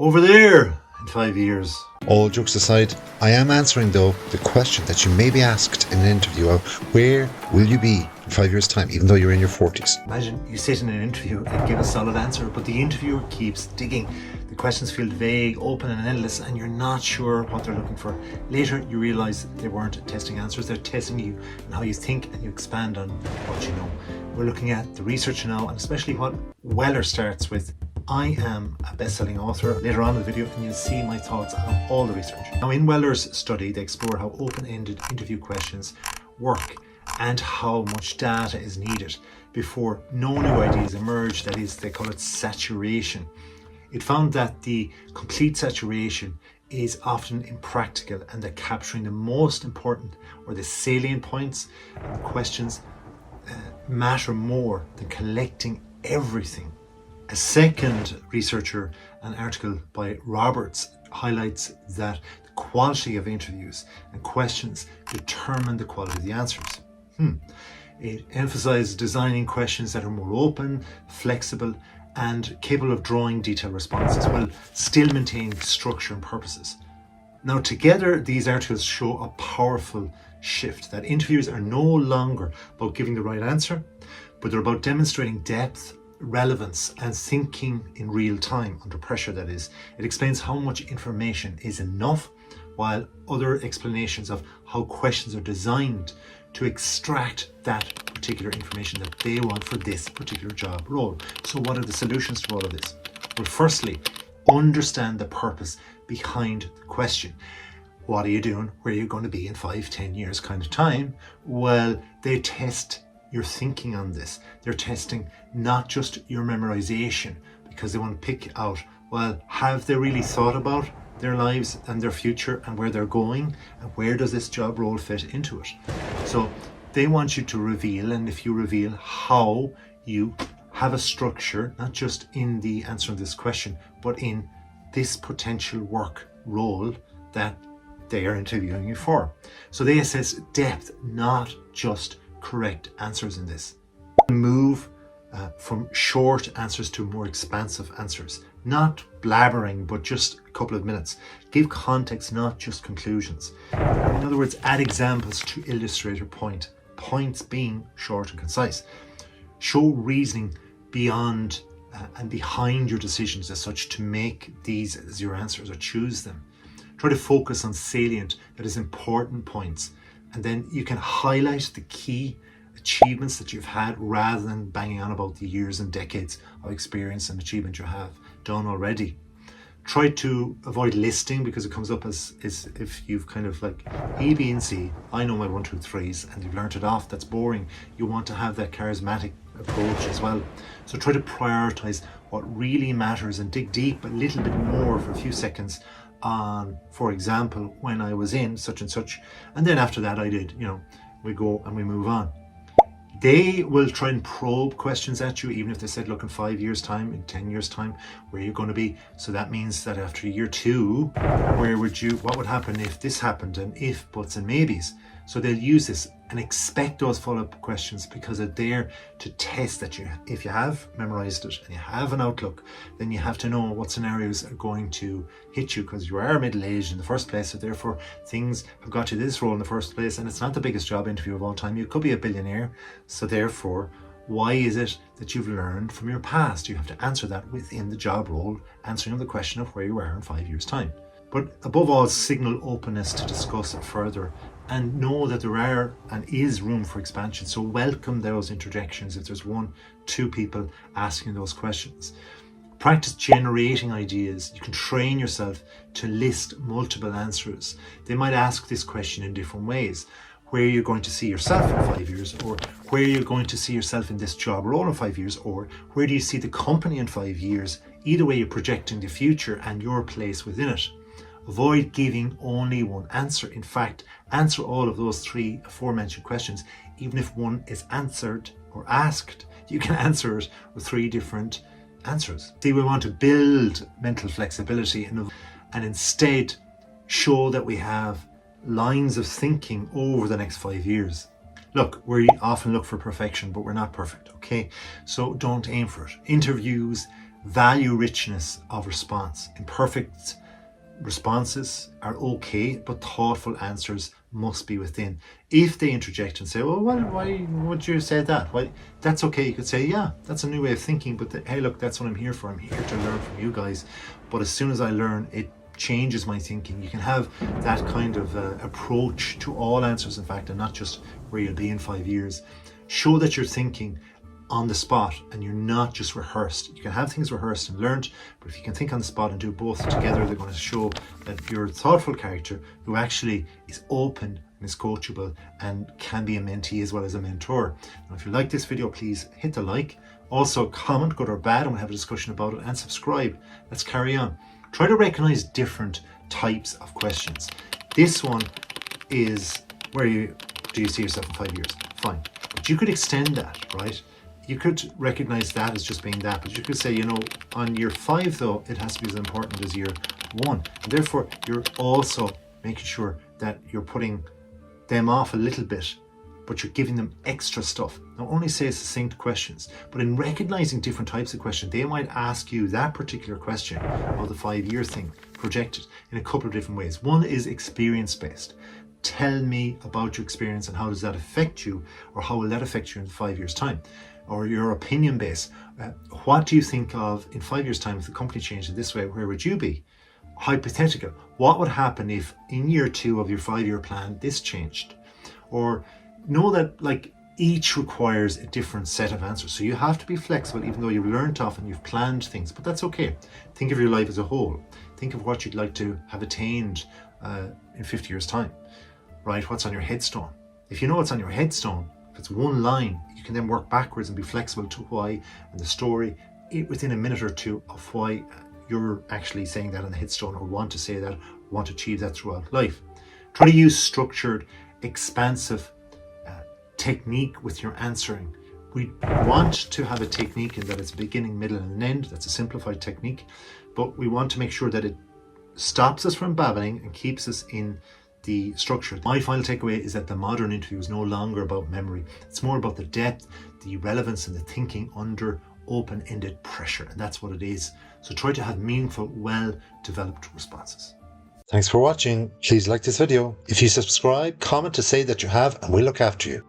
over there in 5 years. All jokes aside, I am answering though the question that you may be asked in an interview of where will you be in 5 years' time, even though you're in your 40s. Imagine you sit in an interview and give a solid answer, but the interviewer keeps digging. The questions feel vague, open and endless, and you're not sure what they're looking for. Later you realise they weren't testing answers, they're testing you and how you think, and you expand on what you know. We're looking at the research now, and especially what Weller starts with. I am a best-selling author later on in the video, and you'll see my thoughts on all the research. Now, in Weller's study, they explore how open-ended interview questions work and how much data is needed before no new ideas emerge. That is, they call it saturation. It found that the complete saturation is often impractical, and that capturing the most important or the salient points and the questions matter more than collecting everything. A second researcher, an article by Roberts, highlights that the quality of interviews and questions determine the quality of the answers. It emphasizes designing questions that are more open, flexible, and capable of drawing detailed responses while still maintaining structure and purposes. Now, together, these articles show a powerful shift, that interviews are no longer about giving the right answer, but they're about demonstrating depth, relevance, and thinking in real time, under pressure that is. It explains how much information is enough, while other explanations of how questions are designed to extract that particular information that they want for this particular job role. So what are the solutions to all of this? Well, firstly, understand the purpose behind the question. What are you doing? Where are you going to be in 5-10 years kind of time? Well, they test your thinking on this. They're testing not just your memorization, because they want to pick out, well, have they really thought about their lives and their future and where they're going, and where does this job role fit into it? So they want you to reveal, and if you reveal, how you have a structure, not just in the answer of this question, but in this potential work role that they are interviewing you for. So they assess depth, not just correct answers in this. Move from short answers to more expansive answers. Not blabbering, but just a couple of minutes. Give context, not just conclusions. In other words, add examples to illustrate your point. Points being short and concise. Show reasoning beyond and behind your decisions as such to make these as your answers or choose them. Try to focus on salient, that is, important points. And then you can highlight the key achievements that you've had rather than banging on about the years and decades of experience and achievement you have done already. Try to avoid listing, because it comes up as if you've kind of like A, B, and C. I know my 1, 2, 3s, and you've learnt it off. That's boring. You want to have that charismatic approach as well. So try to prioritize what really matters and dig deep a little bit more for a few seconds on, for example, when I was in such and such, and then after that I did, we go and we move on. They will try and probe questions at you, even if they said, look, in 5 years time, in 10 years time, where are you going to be? So that means that after year 2, what would happen if this happened, and if, buts and maybes. So they'll use this and expect those follow-up questions, because they're there to test that if you have memorized it and you have an outlook, then you have to know what scenarios are going to hit you, because you are middle-aged in the first place, so therefore things have got you this role in the first place, and it's not the biggest job interview of all time. You could be a billionaire, so therefore why is it that you've learned from your past? You have to answer that within the job role, answering the question of where you are in 5 years time. But above all, signal openness to discuss it further, and know that there are and is room for expansion. So welcome those interjections if there's 1, 2 people asking those questions. Practice generating ideas. You can train yourself to list multiple answers. They might ask this question in different ways. Where you're going to see yourself in 5 years, or where you're going to see yourself in this job role in 5 years, or where do you see the company in 5 years? Either way, you're projecting the future and your place within it. Avoid giving only one answer. In fact, answer all of those 3 aforementioned questions. Even if one is answered or asked, you can answer it with 3 different answers. See, we want to build mental flexibility and instead show that we have lines of thinking over the next 5 years. Look, we often look for perfection, but we're not perfect, okay? So don't aim for it. Interviews Value richness of response. Imperfect responses are okay, but thoughtful answers must be within. If they interject and say, well, why would you say that? Why? That's okay. You could say, yeah, that's a new way of thinking, but hey, look, that's what I'm here for. I'm here to learn from you guys. But as soon as I learn, it changes my thinking. You can have that kind of approach to all answers, in fact, and not just where you'll be in 5 years. Show that you're thinking on the spot and you're not just rehearsed. You can have things rehearsed and learned, but if you can think on the spot and do both together, they're going to show that you're a thoughtful character who actually is open and is coachable and can be a mentee as well as a mentor. Now, if you like this video, please hit the like. Also comment, good or bad, and we'll have a discussion about it, and subscribe. Let's carry on. Try to recognize different types of questions. This one is do you see yourself in 5 years? Fine. But you could extend that, right? You could recognize that as just being that, but you could say, on year 5 though, it has to be as important as year 1. And therefore, you're also making sure that you're putting them off a little bit, but you're giving them extra stuff. Not only say succinct questions, but in recognizing different types of questions, they might ask you that particular question of the 5-year thing projected in a couple of different ways. One is experience-based. Tell me about your experience and how does that affect you, or how will that affect you in 5 years' time? Or your opinion base. What do you think of in 5 years' time if the company changed in this way? Where would you be? Hypothetical. What would happen if in year 2 of your 5-year plan this changed? Or know that each requires a different set of answers. So you have to be flexible, even though you've learned off and you've planned things, but that's okay. Think of your life as a whole. Think of what you'd like to have attained in 50 years' time, right? What's on your headstone? If you know what's on your headstone, if it's one line, you can then work backwards and be flexible to why, and the story within a minute or two of why you're actually saying that on the headstone, or want to say that, want to achieve that throughout life. Try to use structured, expansive technique with your answering. We want to have a technique in that it's a beginning, middle, and an end. That's a simplified technique, but we want to make sure that it stops us from babbling and keeps us in the structure. My final takeaway is that the modern interview is no longer about memory. It's more about the depth, the relevance, and the thinking under open-ended pressure, and that's what it is. So try to have meaningful, well-developed responses. Thanks for watching. Please like this video. If you subscribe, comment to say that you have, and we'll look after you.